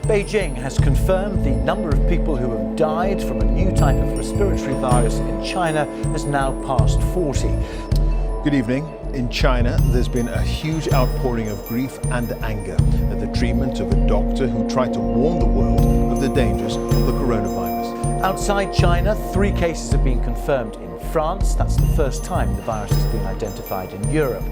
Beijing has confirmed the number of people who have died from a new type of respiratory virus in China has now passed 40. Good evening. In China, there's been a huge outpouring of grief and anger at the treatment of a doctor who tried to warn the world of the dangers of the coronavirus. Outside China, 3 cases have been confirmed in France. That's the first time the virus has been identified in Europe.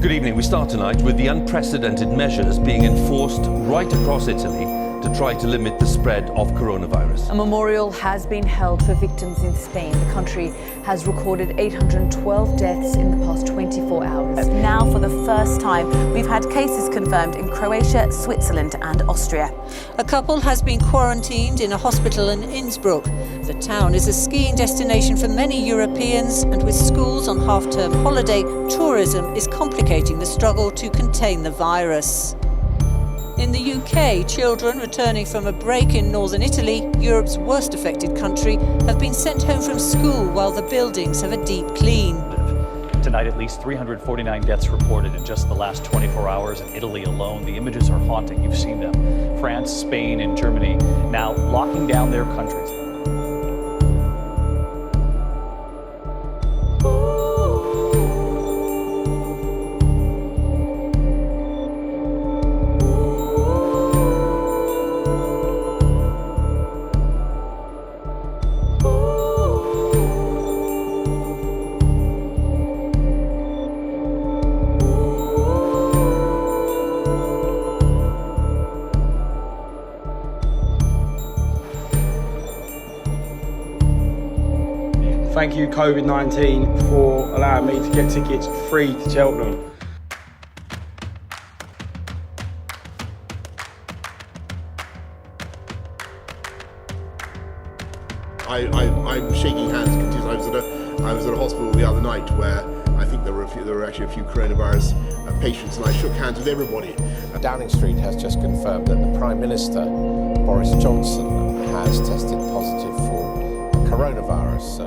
Good evening. We start tonight with the unprecedented measures being enforced right across Italy to try to limit the spread of coronavirus. A memorial has been held for victims in Spain. The country has recorded 812 deaths in the past 24 hours. Now, for the first time, we've had cases confirmed in Croatia, Switzerland and Austria. A couple has been quarantined in a hospital in Innsbruck. The town is a skiing destination for many Europeans, and with schools on half-term holiday, tourism is complicating the struggle to contain the virus. In the UK, children returning from a break in northern Italy, Europe's worst affected country, have been sent home from school while the buildings have a deep clean. Tonight, at least 349 deaths reported in just the last 24 hours in Italy alone. The images are haunting. You've seen them. France, Spain, and Germany now locking down their countries. Thank you, COVID-19, for allowing me to get tickets free to Cheltenham. I'm shaking hands continuously. I was at a hospital the other night where I think there were actually a few coronavirus patients, and I shook hands with everybody. Downing Street has just confirmed that the Prime Minister, Boris Johnson, has tested positive for coronavirus.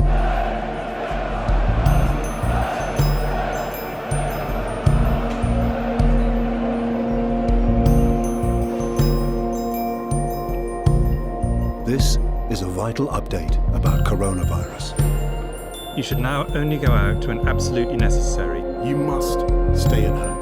This is a vital update about coronavirus. You should now only go out when absolutely necessary. You must stay at home.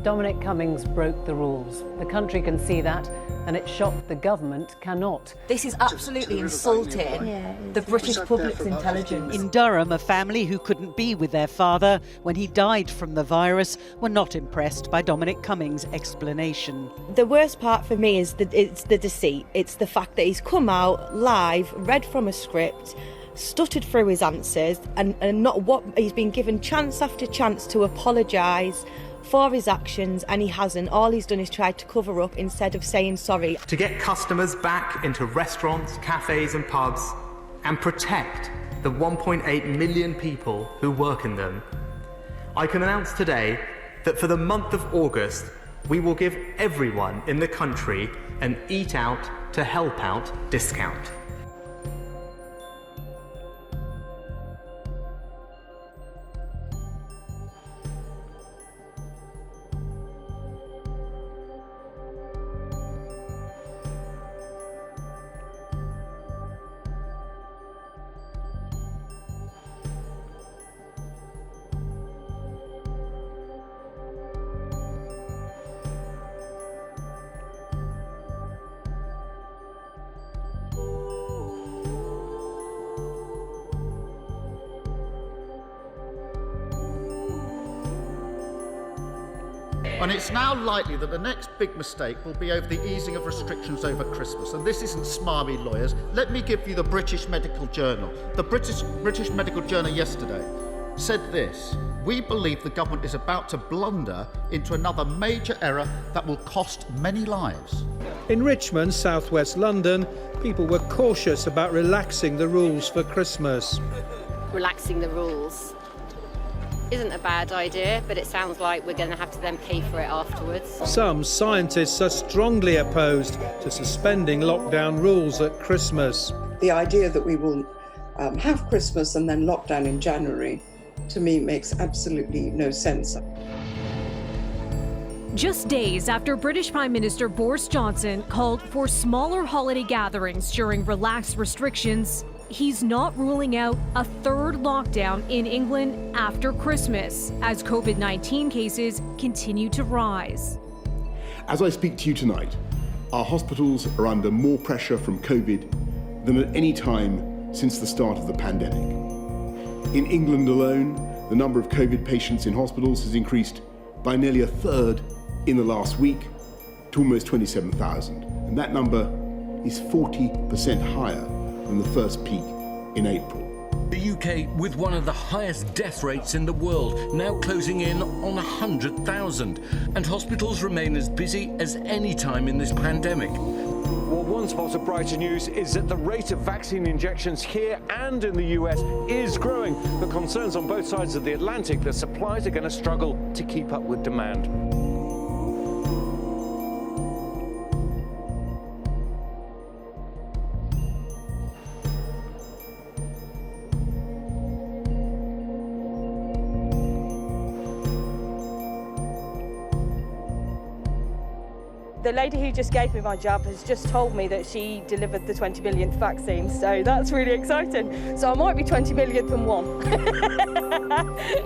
Dominic Cummings broke the rules. The country can see that, and it's shocked the government cannot. This is absolutely insulting the British public's intelligence. In Durham, a family who couldn't be with their father when he died from the virus were not impressed by Dominic Cummings' explanation. The worst part for me is it's the deceit. It's the fact that he's come out live, read from a script, stuttered through his answers, and not what he's been given chance after chance to apologise for his actions, and he hasn't. All he's done is tried to cover up instead of saying sorry. To get customers back into restaurants, cafes and pubs and protect the 1.8 million people who work in them, I can announce today that for the month of August, we will give everyone in the country an Eat Out to Help Out discount. And it's now likely that the next big mistake will be over the easing of restrictions over Christmas. And this isn't smarmy lawyers. Let me give you the British Medical Journal. The British Medical Journal yesterday said this: "We believe the government is about to blunder into another major error that will cost many lives." In Richmond, southwest London, people were cautious about relaxing the rules for Christmas. Relaxing the rules isn't a bad idea, but it sounds like we're going to have to then pay for it afterwards. Some scientists are strongly opposed to suspending lockdown rules at Christmas. The idea that we will have Christmas and then lockdown in January to me makes absolutely no sense. Just days after British Prime Minister Boris Johnson called for smaller holiday gatherings during relaxed restrictions, he's not ruling out a third lockdown in England after Christmas as COVID-19 cases continue to rise. As I speak to you tonight, our hospitals are under more pressure from COVID than at any time since the start of the pandemic. In England alone, the number of COVID patients in hospitals has increased by nearly a third in the last week to almost 27,000. And that number is 40% higher than the first peak in April. The UK with one of the highest death rates in the world, now closing in on 100,000. And hospitals remain as busy as any time in this pandemic. Well, one spot of brighter news is that the rate of vaccine injections here and in the US is growing. The concerns on both sides of the Atlantic that supplies are going to struggle to keep up with demand. The lady who just gave me my jab has just told me that she delivered the 20 millionth vaccine, so that's really exciting. So I might be 20 millionth and one.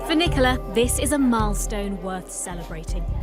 For Nicola, this is a milestone worth celebrating.